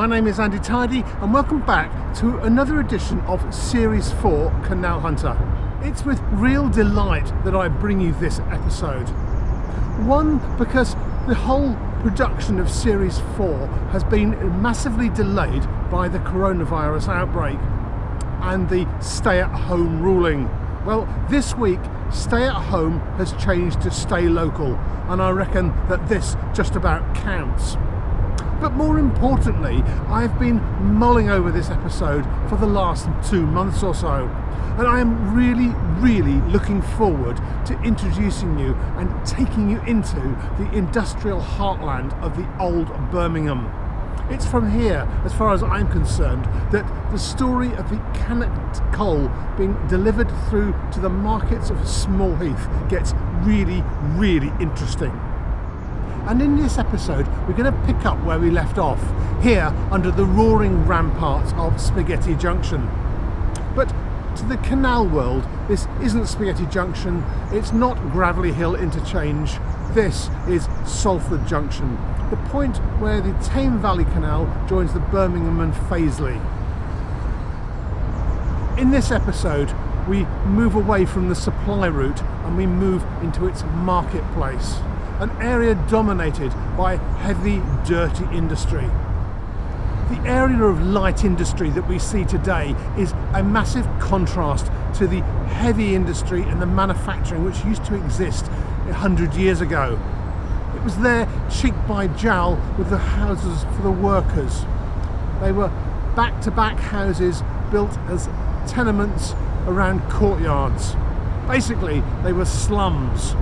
name is Andy Tidy and welcome back to another edition of Series 4 Canal Hunter. It's with real delight that I bring you this episode. One, because the whole production of Series 4 has been massively delayed by the coronavirus outbreak and the stay-at-home ruling. Well, this week, stay-at-home has changed to stay local, and I reckon that this just about counts. But more importantly, I've been mulling over this episode for the last 2 months or so, and I am really looking forward to introducing you and taking you into the industrial heartland of the old Birmingham. It's from here, as far as I'm concerned, that the story of the Cannock coal being delivered through to the markets of Small Heath gets really interesting. And in this episode, we're going to pick up where we left off, here under the roaring ramparts of Spaghetti Junction. But to the canal world, this isn't Spaghetti Junction, it's not Gravelly Hill Interchange, this is Saltley Junction, the point where the Thames Valley Canal joins the Birmingham and Fazeley. In this episode, we move away from the supply route and we move into its marketplace, an area dominated by heavy, dirty industry. The area of light industry that we see today is a massive contrast to the heavy industry and the manufacturing which used to exist 100 years ago. It was there cheek by jowl with the houses for the workers. They were back-to-back houses built as tenements around courtyards. Basically, they were slums.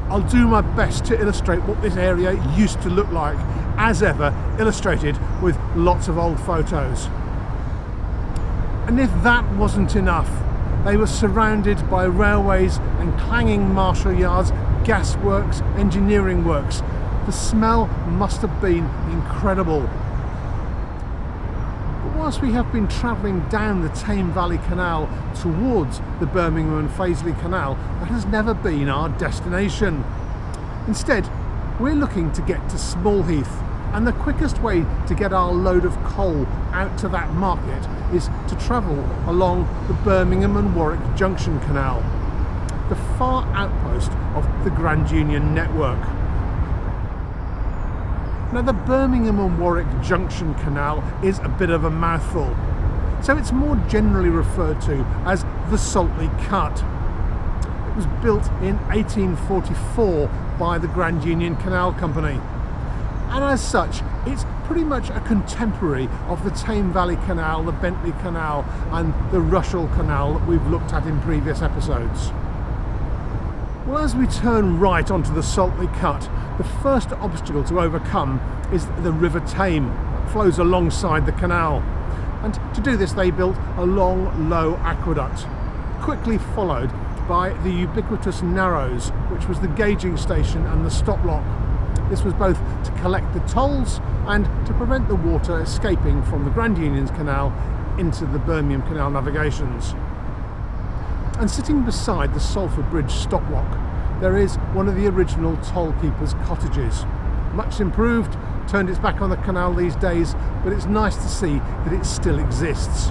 I'll do my best to illustrate what this area used to look like, as ever, illustrated with lots of old photos. And if that wasn't enough, they were surrounded by railways and clanging marshal yards, gasworks, engineering works. The smell must have been incredible. But whilst we have been travelling down the Thames Valley Canal towards the Birmingham and Fazeley Canal, that has never been our destination. Instead, we're looking to get to Small Heath, and the quickest way to get our load of coal out to that market is to travel along the Birmingham and Warwick Junction Canal, the far outpost of the Grand Union network. Now, the Birmingham and Warwick Junction Canal is a bit of a mouthful, so it's more generally referred to as the Saltley Cut. It was built in 1844 by the Grand Union Canal Company, and as such it's pretty much a contemporary of the Thames Valley Canal, the Bentley Canal and the Russell Canal that we've looked at in previous episodes. Well, as we turn right onto the Saltley Cut, the first obstacle to overcome is the River Thames that flows alongside the canal, and to do this they built a long, low aqueduct, quickly followed by the ubiquitous Narrows, which was the gauging station and the stop lock. This was both to collect the tolls and to prevent the water escaping from the Grand Union's canal into the Birmingham Canal navigations. And sitting beside the Salford Bridge stop lock, there is one of the original toll keepers' cottages. Much improved, turned its back on the canal these days, but it's nice to see that it still exists.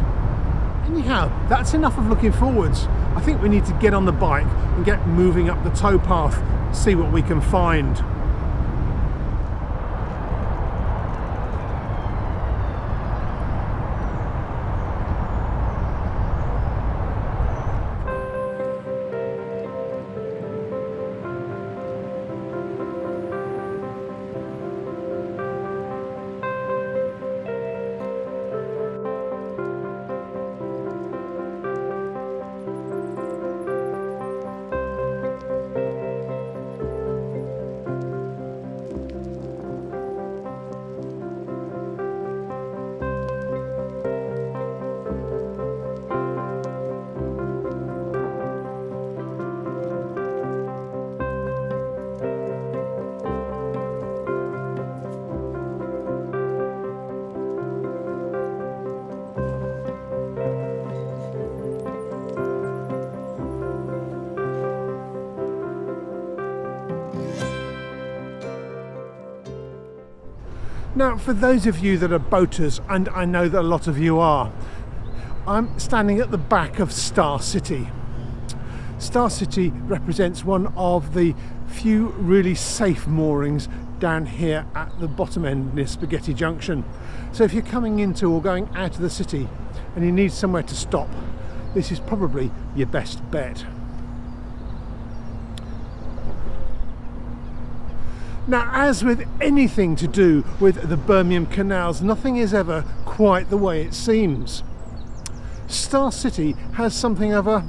Anyhow, that's enough of looking forwards. I think we need to get on the bike and get moving up the towpath, see what we can find. Now, for those of you that are boaters, and I know that a lot of you are, I'm standing at the back of Star City. Star City represents one of the few really safe moorings down here at the bottom end near Spaghetti Junction. So if you're coming into or going out of the city and you need somewhere to stop, this is probably your best bet. Now, as with anything to do with the Birmingham canals, nothing is ever quite the way it seems. Star City has something of a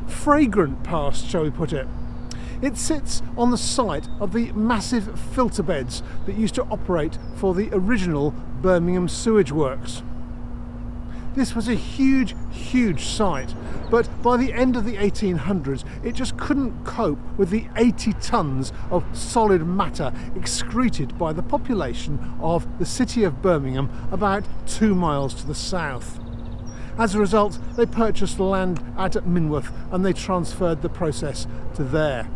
fragrant past, shall we put it. It sits on the site of the massive filter beds that used to operate for the original Birmingham sewage works. This was a huge site, but by the end of the 1800s it just couldn't cope with the 80 tonnes of solid matter excreted by the population of the city of Birmingham about 2 miles to the south. As a result, they purchased land out at Minworth and they transferred the process to there.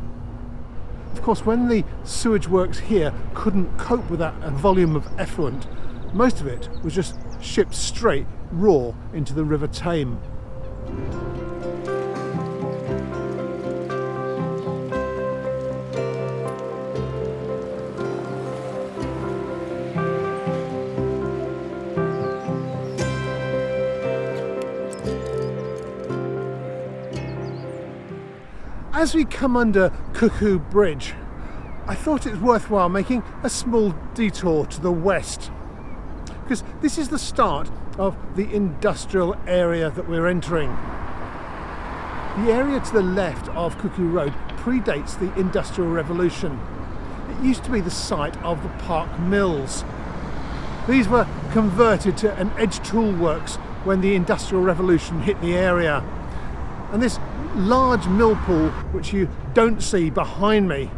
Of course, when the sewage works here couldn't cope with that volume of effluent, most of it was just shipped straight raw into the River Tame. As we come under Cuckoo Bridge, I thought it was worthwhile making a small detour to the west, because this is the start of the industrial area that we're entering. The area to the left of Cuckoo Road predates the Industrial Revolution. It used to be the site of the Park Mills. These were converted to an edge tool works when the Industrial Revolution hit the area. And this large mill pool, which you don't see behind me,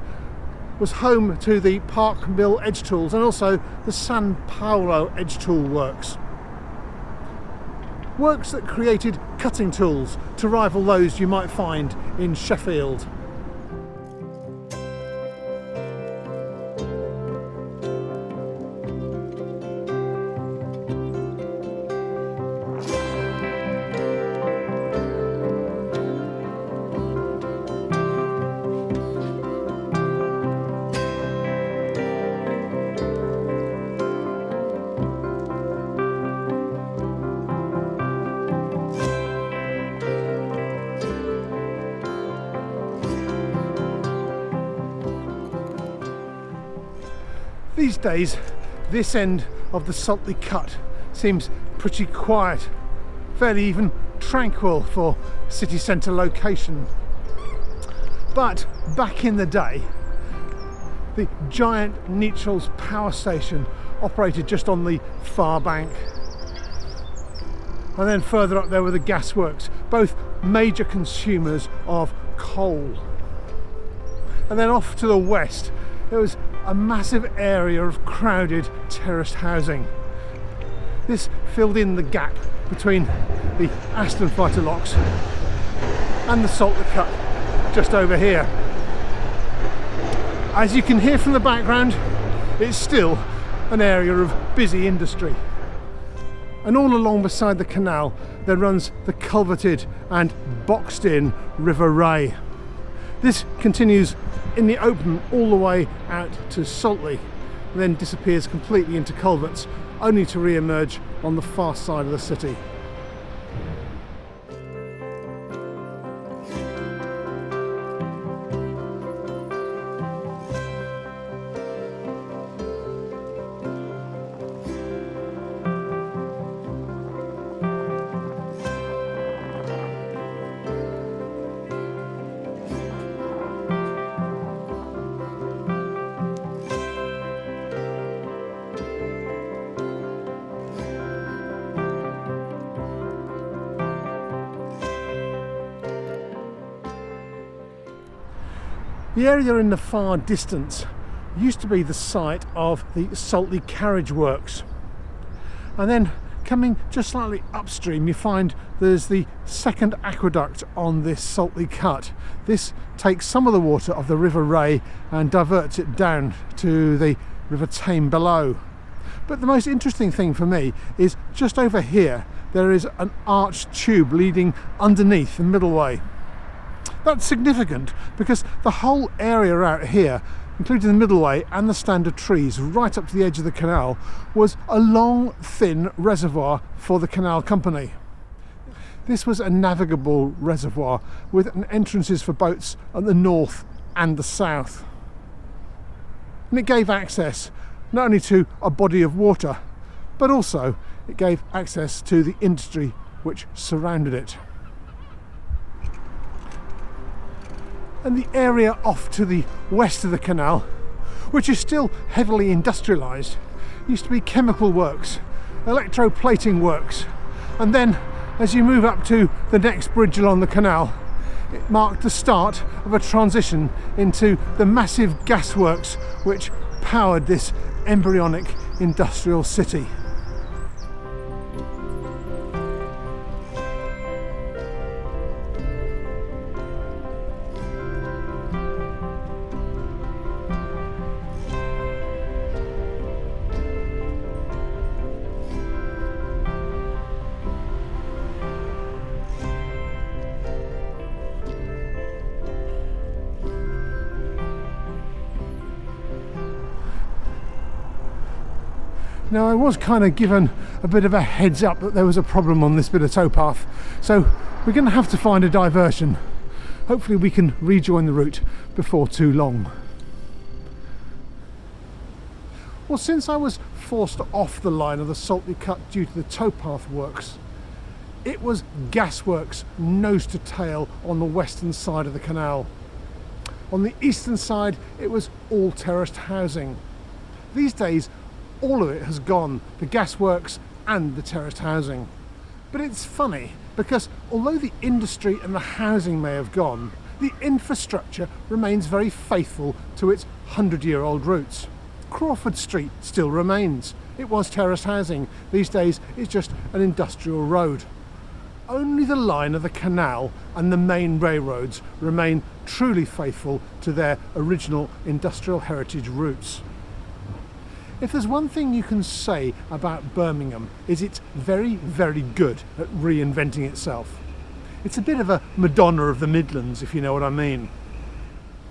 was home to the Park Mill edge tools and also the San Paolo edge tool works. Works that created cutting tools to rival those you might find in Sheffield. These days, this end of the Saltley Cut seems pretty quiet, fairly even tranquil for city centre location. But back in the day, the giant Nechells power station operated just on the far bank. And then further up there were the gasworks, both major consumers of coal. And then off to the west, there was a massive area of crowded terraced housing. This filled in the gap between the Aston Fighter Locks and the Saltley Cut just over here. As you can hear from the background, it's still an area of busy industry. And all along beside the canal there runs the culverted and boxed in River Ray. This continues in the open all the way out to Saltley, and then disappears completely into culverts, only to re-emerge on the far side of the city. The area in the far distance used to be the site of the Saltley Carriage Works, and then coming just slightly upstream you find there's the second aqueduct on this Saltley Cut. This takes some of the water of the River Ray and diverts it down to the River Tame below. But the most interesting thing for me is just over here there is an arched tube leading underneath the middleway. That's significant because the whole area out here, including the middleway and the stand of trees right up to the edge of the canal, was a long, thin reservoir for the canal company. This was a navigable reservoir with entrances for boats at the north and the south. And it gave access not only to a body of water, but also it gave access to the industry which surrounded it. And the area off to the west of the canal, which is still heavily industrialised, used to be chemical works, electroplating works, and then as you move up to the next bridge along the canal, it marked the start of a transition into the massive gasworks which powered this embryonic industrial city. Now, I was kind of given a bit of a heads up that there was a problem on this bit of towpath, so we're going to have to find a diversion. Hopefully we can rejoin the route before too long. Well, since I was forced off the line of the Saltley Cut due to the towpath works, it was gasworks nose to tail on the western side of the canal. On the eastern side it was all terraced housing. These days all of it has gone, the gasworks and the terraced housing. But it's funny because although the industry and the housing may have gone, the infrastructure remains very faithful to its 100-year-old roots. Crawford Street still remains. It was terraced housing. These days it's just an industrial road. Only the line of the canal and the main railroads remain truly faithful to their original industrial heritage roots. If there's one thing you can say about Birmingham, is it's very, very good at reinventing itself. It's a bit of a Madonna of the Midlands, if you know what I mean.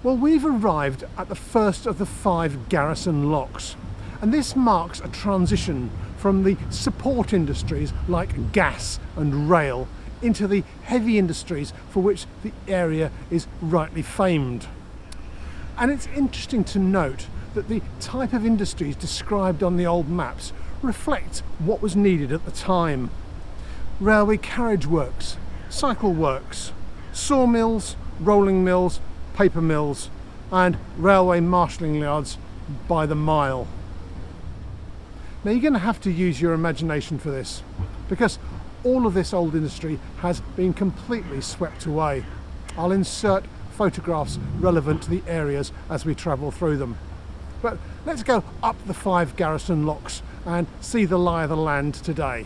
Well, we've arrived at the first of the 5 Garrison Locks, and this marks a transition from the support industries like gas and rail into the heavy industries for which the area is rightly famed. And it's interesting to note that the type of industries described on the old maps reflect what was needed at the time. Railway carriage works, cycle works, sawmills, rolling mills, paper mills, and railway marshalling yards by the mile. Now you're going to have to use your imagination for this, because all of this old industry has been completely swept away. I'll insert photographs relevant to the areas as we travel through them. But let's go up the 5 Garrison Locks and see the lie of the land today.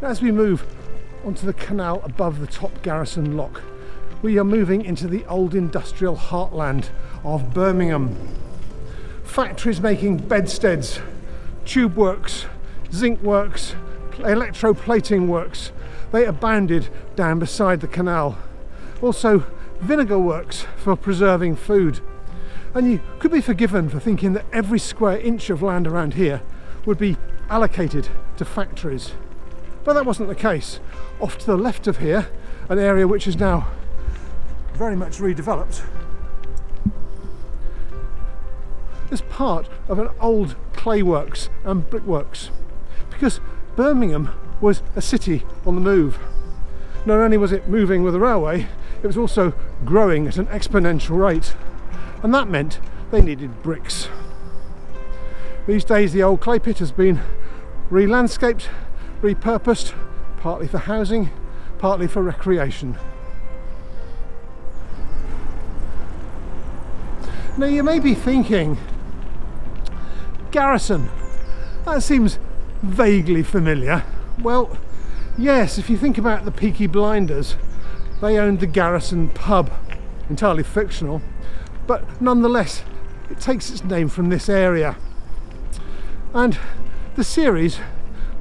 As we move onto the canal above the top Garrison Lock, we are moving into the old industrial heartland of Birmingham. Factories making bedsteads, tube works, zinc works, electroplating works, they abounded down beside the canal. Also vinegar works for preserving food. And you could be forgiven for thinking that every square inch of land around here would be allocated to factories. But that wasn't the case. Off to the left of here, an area which is now very much redeveloped, is part of an old clay works and brickworks, because Birmingham was a city on the move. Not only was it moving with the railway, it was also growing at an exponential rate, and that meant they needed bricks. These days the old clay pit has been re-landscaped, repurposed, partly for housing, partly for recreation. Now you may be thinking, Garrison, that seems vaguely familiar. Well, yes, if you think about the Peaky Blinders, they owned the Garrison pub, entirely fictional, but nonetheless it takes its name from this area. And the series,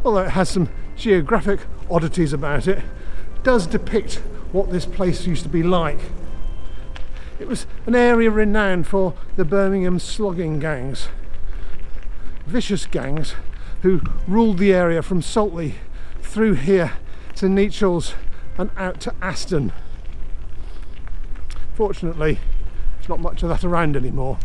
although it has some geographic oddities about it, does depict what this place used to be like. It was an area renowned for the Birmingham slogging gangs, vicious gangs who ruled the area from Saltley through here to Nechells and out to Aston. Fortunately, there's not much of that around anymore.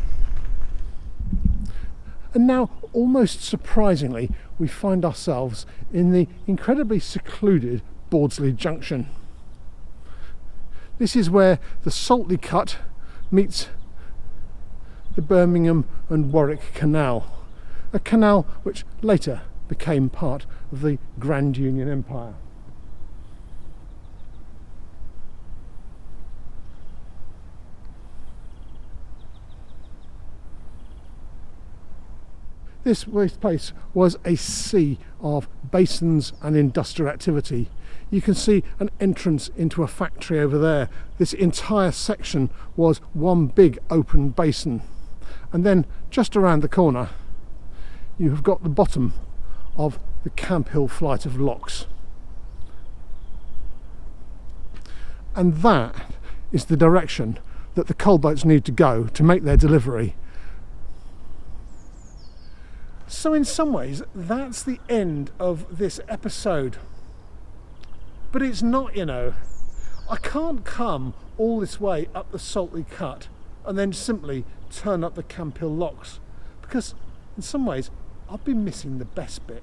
And now, almost surprisingly, we find ourselves in the incredibly secluded Bordesley Junction. This is where the Saltley Cut meets the Birmingham and Warwick Canal, a canal which later became part of the Grand Union Empire. This place was a sea of basins and industrial activity. You can see an entrance into a factory over there. This entire section was one big open basin. And then just around the corner, you have got the bottom of the Camp Hill flight of locks. And that is the direction that the coal boats need to go to make their delivery. So in some ways, that's the end of this episode. But it's not, you know. I can't come all this way up the Saltley Cut and then simply turn up the Camp Hill locks, because in some ways I've been missing the best bit.